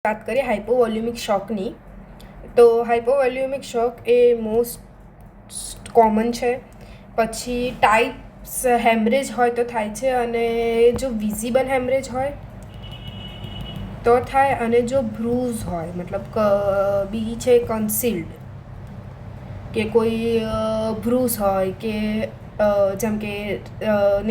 વાત કરીએ હાઇપોવોલ્યુમિક શોકની, તો હાઇપોવોલ્યુમિક શોક એ મોસ્ટ કોમન છે. પછી ટાઈપ્સ હેમરેજ હોય તો થાય છે, અને જો વિઝિબલ હેમરેજ હોય તો થાય, અને જો બ્રૂઝ હોય મતલબ બી છે કન્સીલ્ડ, કે કોઈ બ્રૂઝ હોય કે જેમ કે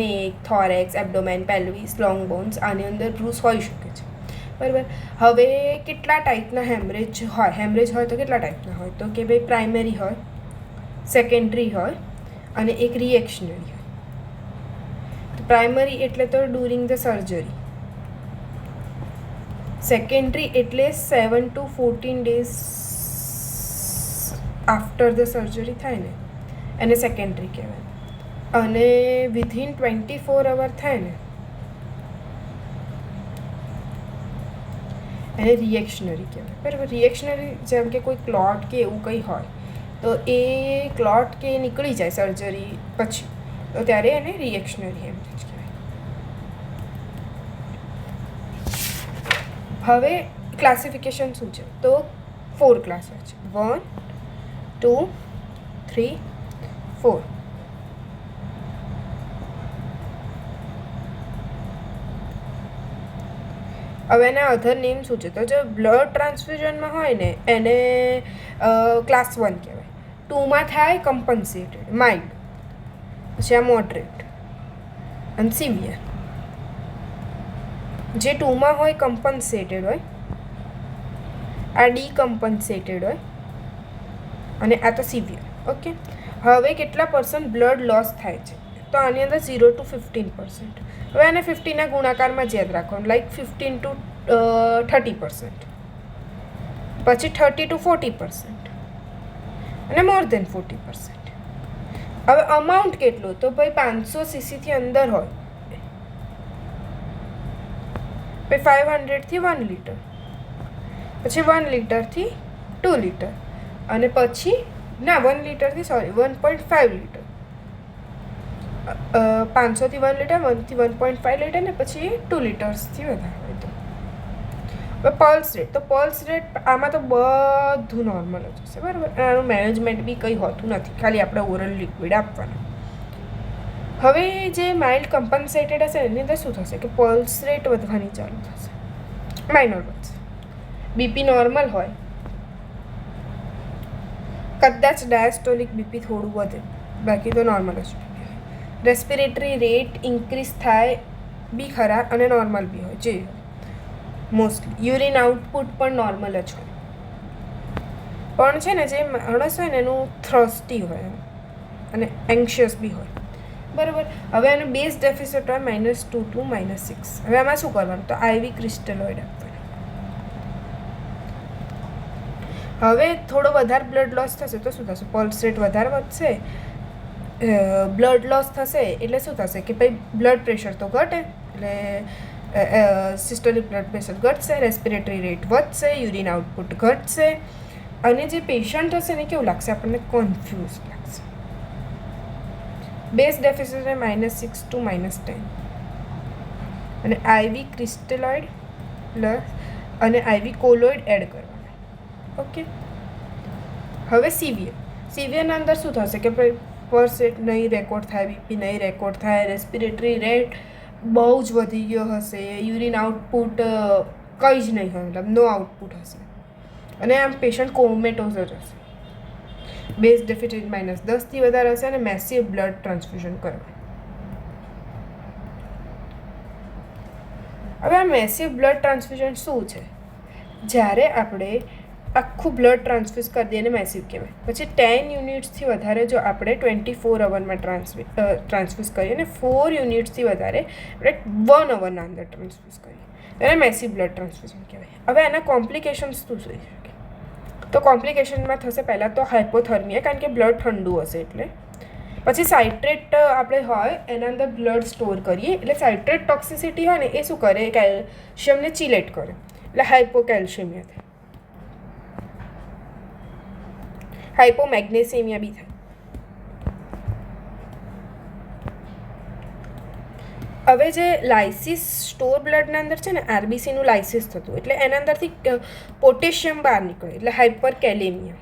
નેક, થોરેક્સ, એબ્ડોમેન, પેલ્વિસ, લોંગ બોન્સ, આની અંદર બ્રૂઝ હોઈ શકે છે. બરાબર. હવે કેટલા ટાઈપના હેમરેજ હોય તો કેટલા ટાઈપના હોય તો કે ભાઈ પ્રાઇમરી હોય, સેકન્ડરી હોય અને એક રિએક્શનરી હોય. તો પ્રાઇમરી એટલે તો ડ્યુરિંગ ધ સર્જરી, સેકન્ડરી એટલે 7 to 14 days after the surgery થાય ને એને સેકન્ડરી કહેવાય, અને વિધિન 24 hours થાય ને એને રિએક્શનરી કહેવાય. બરાબર. રિએક્શનરી જેમ કે કોઈ ક્લોટ કે એવું કંઈ હોય તો એ ક્લોટ કે નીકળી જાય સર્જરી પછી, તો ત્યારે એને રિએક્શનરી હેમરેજ કહેવાય. હવે ક્લાસિફિકેશન શું છે તો 4 ક્લાસ હોય છે. 1, 2, 3, 4. હવે એના અધર નેમ શું છે તો જો બ્લડ ટ્રાન્સફ્યુઝનમાં હોય ને એને ક્લાસ 1 કહેવાય. 2માં થાય કમ્પન્સેટેડ, માઇલ્ડ, પછી આ મોડરેટ અને સિવિયર. જે 2માં હોય કમ્પન્સેટેડ હોય, આ ડીકમ્પન્સેટેડ હોય, અને આ તો સિવિયર. ઓકે. હવે કેટલા % બ્લડ લોસ થાય છે તો આની અંદર 0 to 15%. હવે આને 50ના ગુણાકારમાં જ યાદ રાખવાનું, લાઈક 15 to 30%, પછી 30 to 40%, અને મોર દેન 40%. હવે અમાઉન્ટ કેટલું તો ભાઈ 500 સીસીથી અંદર હોય, ભાઈ 500થી 1 લીટર, પછી 1 લીટરથી 2 લીટર, અને પછી 1 લીટરથી 1.5 લીટર, 500થી 1 લીટર, 1થી 1.5 લીટર, ને પછી 2 લીટર્સથી વધારે હોય તો. હવે પલ્સ રેટ, તો પલ્સ રેટ આમાં તો બધું નોર્મલ જ હશે. બરાબર. આનું મેનેજમેન્ટ બી કંઈ હોતું નથી, ખાલી આપણે ઓરલ લિક્વિડ આપવાનું. હવે જે માઇલ્ડ કમ્પન્સેટેડ હશે એની અંદર શું થશે કે પલ્સ રેટ વધવાની ચાલુ થશે, માઇનર વધશે. બીપી નોર્મલ હોય, કદાચ ડાયાસ્ટોલિક બીપી થોડું વધે, બાકી તો નોર્મલ જ. રેસ્પિરેટરી રેટ ઇન્ક્રીઝ થાય બી ખરા, અને નોર્મલ બી હોય જે મોસ્ટલી. યુરિન આઉટપુટ પણ નોર્મલ જ હોય, પણ છે ને જે માણસ હોય ને એનું થ્રસ્ટી હોય અને એન્શિયસ બી હોય. બરાબર. હવે એનું બેઝ ડેફિસિટ હોય -2 to -6. હવે આમાં શું કરવાનું તો IV ક્રિસ્ટલોઇડ આપવાનું. હવે થોડો વધારે બ્લડ લોસ થશે તો શું થશે, પલ્સ રેટ વધારે વધશે, બ્લડ લોસ થશે એટલે શું થશે કે ભાઈ બ્લડ પ્રેશર તો ઘટે, એટલે સિસ્ટોલિક બ્લડ પ્રેશર ઘટશે, રેસ્પિરેટરી રેટ વધશે, યુરિન આઉટપુટ ઘટશે, અને જે પેશન્ટ હશે ને કેવું લાગશે આપણને, કન્ફ્યુઝ લાગશે. બેઝ ડેફિસિટ -6 to -10, અને IV ક્રિસ્ટલોઇડ પ્લસ અને IV કોલોઇડ એડ કરવાના. ઓકે. હવે સિવિયરના અંદર શું થશે કે ભાઈ પલ્સ રેટ નહીં રેકોર્ડ થાય, બીપી નહીં રેકોર્ડ થાય, રેસ્પિરેટરી રેટ બહુ જ વધી ગયો હશે, યુરિન આઉટપુટ કંઈ જ નહીં હોય, મતલબ નો આઉટપુટ હશે, અને આમ પેશન્ટ કોમેટોઝ જ હશે. બેઝ ડેફિસિટ -10 થી વધારે હશે, અને મેસિવ બ્લડ ટ્રાન્સફ્યુઝન કરવાનું. હવે આ મેસિવ બ્લડ ટ્રાન્સફ્યુઝન શું છે, જ્યારે આપણે આખું બ્લડ ટ્રાન્સફ્યુઝ કરી દઈએ એને મેસિવ કહેવાય. પછી 10 યુનિટ્સથી વધારે જો આપણે 24 અવરમાં ટ્રાન્સફ્યુઝ કરીએ, અને 4 યુનિટ્સથી વધારે આપણે 1 અવરના અંદર ટ્રાન્સફ્યુઝ કરીએ, એને મેસિવ બ્લડ ટ્રાન્સફ્યુઝન કહેવાય. હવે આના કોમ્પ્લિકેશન્સ શું થઈ શકે તો કોમ્પ્લિકેશનમાં થશે પહેલાં તો હાઇપોથર્મિયા, કારણ કે બ્લડ ઠંડુ હશે એટલે. પછી સાઇટ્રેટ આપણે હોય એના અંદર બ્લડ સ્ટોર કરીએ, એટલે સાઇટ્રેટ ટોક્સિસિટી હોય ને એ શું કરે, કેલ્શિયમને ચિલેટ કરે, એટલે હાઇપોકેલ્શિયમિયા થાય, હાઇપોમેગ્નેસિમિયા બી થાય. હવે જે લાઇસિસ સ્ટોર બ્લડના અંદર છે ને આરબીસીનું લાઇસિસ થતું એટલે એના અંદરથી પોટેશિયમ બહાર નીકળે એટલે હાઇપર કેલેમિયા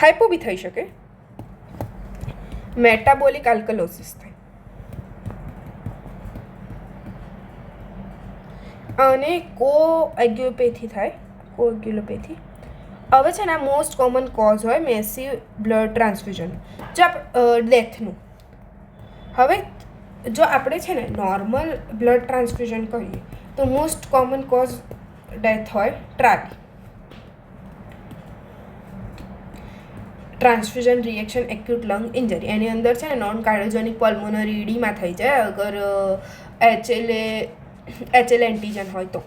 હાઇપો બી થઈ શકે મેટાબોલિક આલ્કલોસિસ થાય અને કોએગ્યુલોપેથી થાય કોએગ્યુલોપેથી હવે છે ને આ મોસ્ટ કોમન કોઝ હોય મેસિવ બ્લડ ટ્રાન્સફ્યુઝન જો ડેથનું હવે જો આપણે છે ને નોર્મલ બ્લડ ટ્રાન્સફ્યુઝન કરીએ તો મોસ્ટ કોમન કોઝ ડેથ હોય transfusion reaction acute lung injury એની અંદર છે ને નોન કાર્ડિયોજેનિક પલ્મોનરી ઇડીમાં થઈ જાય અગર એચએલ એન્ટીજન હોય તો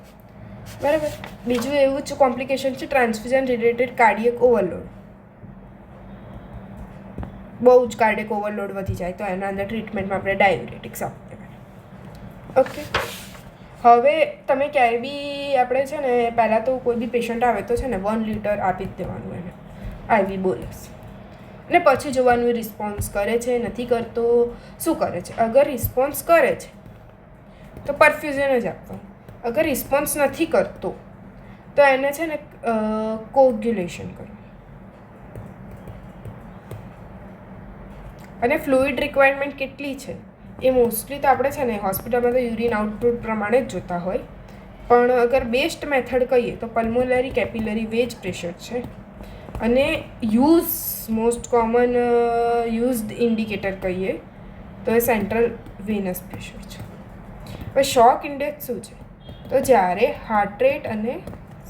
બરાબર બીજું એવું જ કોમ્પ્લિકેશન છે ટ્રાન્સફ્યુઝન રિલેટેડ કાર્ડિયક ઓવરલોડ બહુ જ કાર્ડિયક ઓવરલોડ વધી જાય તો એના અંદર ટ્રીટમેન્ટમાં આપણે ડાયુરેટિક્સ આપીએ ઓકે હવે તમે ક્યાંય બી આપણે છે ને પહેલાં તો કોઈ બી પેશન્ટ આવે તો છે ને 1 લિટર આપી જ દેવાનું એને આઈવી બોલસ ને પછી જોવાનું રિસ્પોન્સ કરે છે નથી કરતો શું કરે છે અગર રિસ્પોન્સ કરે છે તો પરફ્યુઝન જ આપવાનું અગર રિસ્પોન્સ નથી કરતો તો એને છે ને કોગ્યુલેશન કરવું અને ફ્લુઇડ રિક્વાયરમેન્ટ કેટલી છે એ મોસ્ટલી તો આપણે છે ને હોસ્પિટલમાં તો યુરિન આઉટપુટ પ્રમાણે જ જોતા હોય પણ અગર બેસ્ટ મેથડ કહીએ તો પલ્મોનરી કેપિલરી વેજ પ્રેશર છે અને મોસ્ટ કોમન યુઝડ ઇન્ડિકેટર કહીએ તો એ સેન્ટ્રલ વેનસ પ્રેશર છે હવે શોક ઇન્ડેક્સ શું છે તો જ્યારે હાર્ટ રેટ અને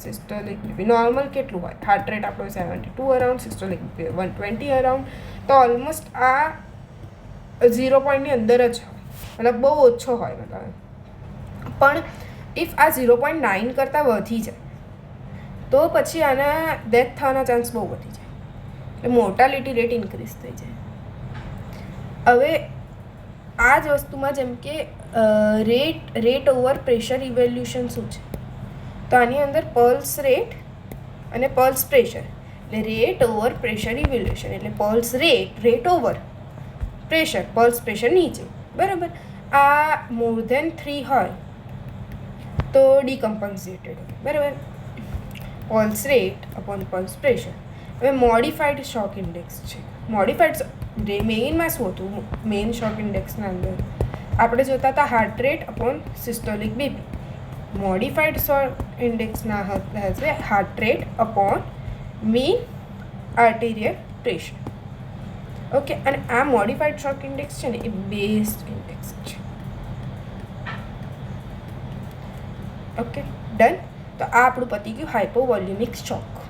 સિસ્ટોલિક બીપી નોર્મલ કેટલું હોય હાર્ટ રેટ આપણો 72 અરાઉન્ડ સિસ્ટોલિક બીપી 120 અરાઉન્ડ તો ઓલમોસ્ટ આ 0 પોઈન્ટની અંદર જ હોય મતલબ બહુ ઓછો હોય મતલબ પણ ઇફ આ 0.9 કરતાં વધી જાય તો પછી આના ડેથ થવાના ચાન્સ બહુ વધી જાય એટલે મોર્ટાલિટી રેટ ઇન્ક્રીઝ થઈ જાય હવે આ જ વસ્તુમાં જેમ કે રેટ ઓવર પ્રેશર ઇવેલ્યુશન શું છે તો આની અંદર પલ્સ રેટ અને પલ્સ પ્રેશર એટલે રેટ ઓવર પ્રેશર ઇવેલ્યુશન એટલે pulse rate over pressure pulse pressure નીચે બરાબર આ મોર દેન 3 હોય તો ડીકમ્પન્સેટેડ હોય બરાબર pulse rate upon pulse pressure હવે મોડિફાઈડ શોક ઇન્ડેક્સ છે મોડિફાઈડ મેઇનમાં શું હતું મેઇન શોક ઇન્ડેક્સના અંદર આપણે જોતા હતા heart rate upon systolic BP modified shock ઇન્ડેક્સના હશે heart rate upon mean arterial pressure okay અને આ મોડિફાઈડ શોક ઇન્ડેક્સ છે ને એ બેસ્ડ ઇન્ડેક્સ છે ઓકે ડન તો આ આપણું પતી ગયું હાઇપોવોલ્યુમિક શોક